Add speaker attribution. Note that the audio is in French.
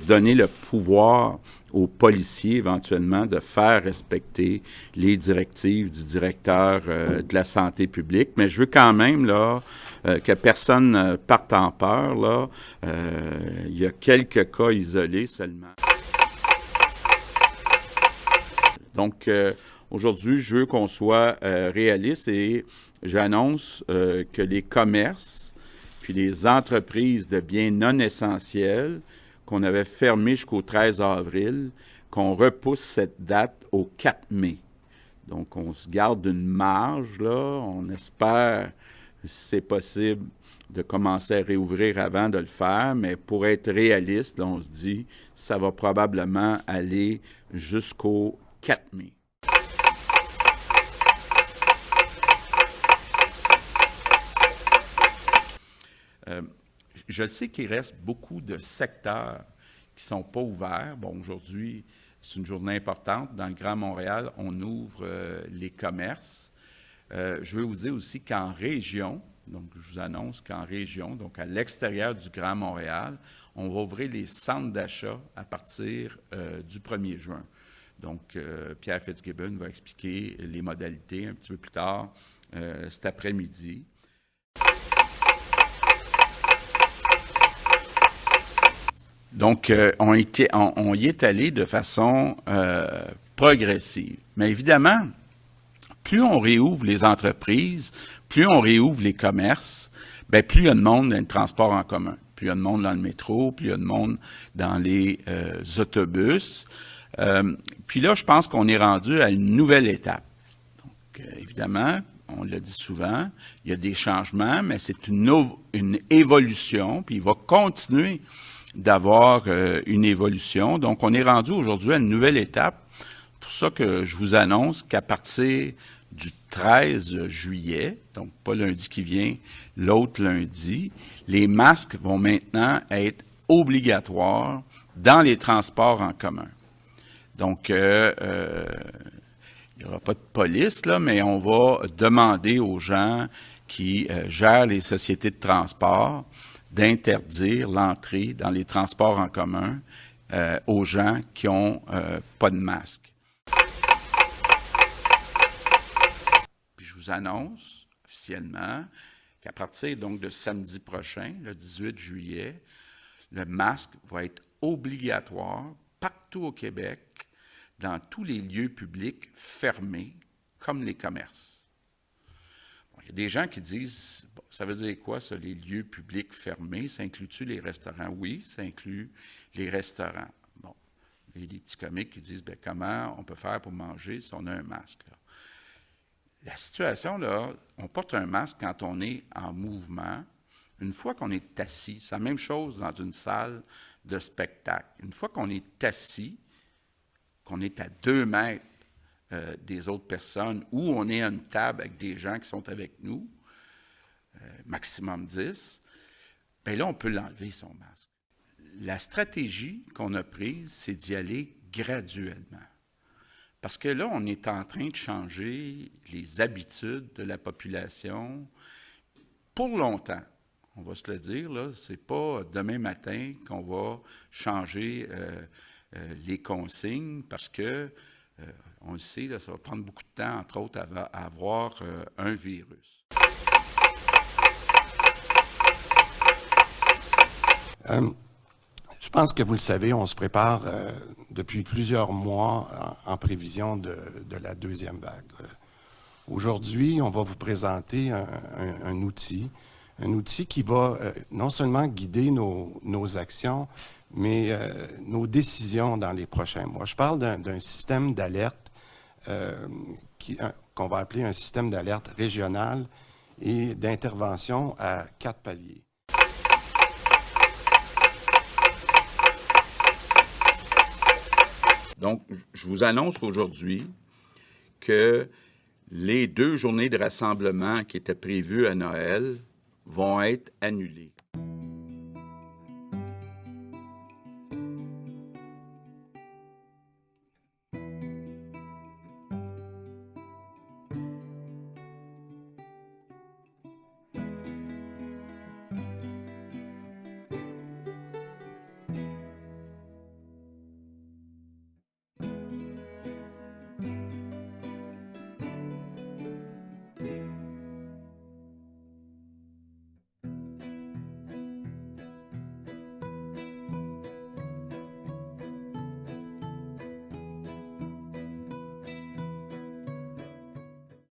Speaker 1: donner le pouvoir aux policiers, éventuellement, de faire respecter les directives du directeur de la santé publique. Mais je veux quand même là, que personne parte en peur. Là. Il y a quelques cas isolés seulement. Donc, aujourd'hui, je veux qu'on soit réaliste et j'annonce que les commerces puis les entreprises de biens non essentiels qu'on avait fermées jusqu'au 13 avril, qu'on repousse cette date au 4 mai. Donc, on se garde une marge, là. On espère, si c'est possible, de commencer à réouvrir avant de le faire, mais pour être réaliste, là, on se dit ça va probablement aller jusqu'au 4 mai. Je sais qu'il reste beaucoup de secteurs qui ne sont pas ouverts. Bon, aujourd'hui, c'est une journée importante. Dans le Grand Montréal, on ouvre les commerces. Je veux vous dire aussi qu'en région, donc je vous annonce qu'en région, donc à l'extérieur du Grand Montréal, on va ouvrir les centres d'achat à partir du 1er juin. Donc, Pierre Fitzgibbon va expliquer les modalités un petit peu plus tard cet après-midi. Donc, on y est allé de façon progressive. Mais évidemment, plus on réouvre les entreprises, plus on réouvre les commerces, bien, plus il y a de monde dans le transport en commun. Plus il y a de monde dans le métro, plus il y a de monde dans les autobus. Puis là, je pense qu'on est rendu à une nouvelle étape. Donc, évidemment, on l'a dit souvent, il y a des changements, mais c'est une évolution, puis il va continuer d'avoir une évolution. Donc, on est rendu aujourd'hui à une nouvelle étape. C'est pour ça que je vous annonce qu'à partir du 13 juillet, donc pas lundi qui vient, l'autre lundi, les masques vont maintenant être obligatoires dans les transports en commun. Donc, il n'y aura pas de police, là, mais on va demander aux gens qui gèrent les sociétés de transport d'interdire l'entrée dans les transports en commun aux gens qui n'ont pas de masque. Puis je vous annonce officiellement qu'à partir donc de samedi prochain, le 18 juillet, le masque va être obligatoire partout au Québec, dans tous les lieux publics fermés, comme les commerces. Bon, il y a des gens qui disent, bon, ça veut dire quoi, ça, les lieux publics fermés? Ça inclut-tu les restaurants? Oui, ça inclut les restaurants. Bon, il y a des petits comiques qui disent, bien, comment on peut faire pour manger si on a un masque, là? La situation, là, on porte un masque quand on est en mouvement. Une fois qu'on est assis, c'est la même chose dans une salle de spectacle. Une fois qu'on est assis, qu'on est à 2 mètres des autres personnes, ou on est à une table avec des gens qui sont avec nous, maximum 10, bien là, on peut l'enlever, son masque. La stratégie qu'on a prise, c'est d'y aller graduellement. Parce que là, on est en train de changer les habitudes de la population pour longtemps. On va se le dire, là, c'est pas demain matin qu'on va changer les consignes parce que, on le sait, là, ça va prendre beaucoup de temps, entre autres, à avoir un virus.
Speaker 2: Je pense que vous le savez, on se prépare depuis plusieurs mois en prévision de la deuxième vague. Aujourd'hui, on va vous présenter un outil qui va non seulement guider nos actions, mais nos décisions dans les prochains mois. Je parle d'un système d'alerte qu'on va appeler un système d'alerte régional et d'intervention à 4 paliers.
Speaker 1: Donc, je vous annonce aujourd'hui que les 2 journées de rassemblement qui étaient prévues à Noël vont être annulées.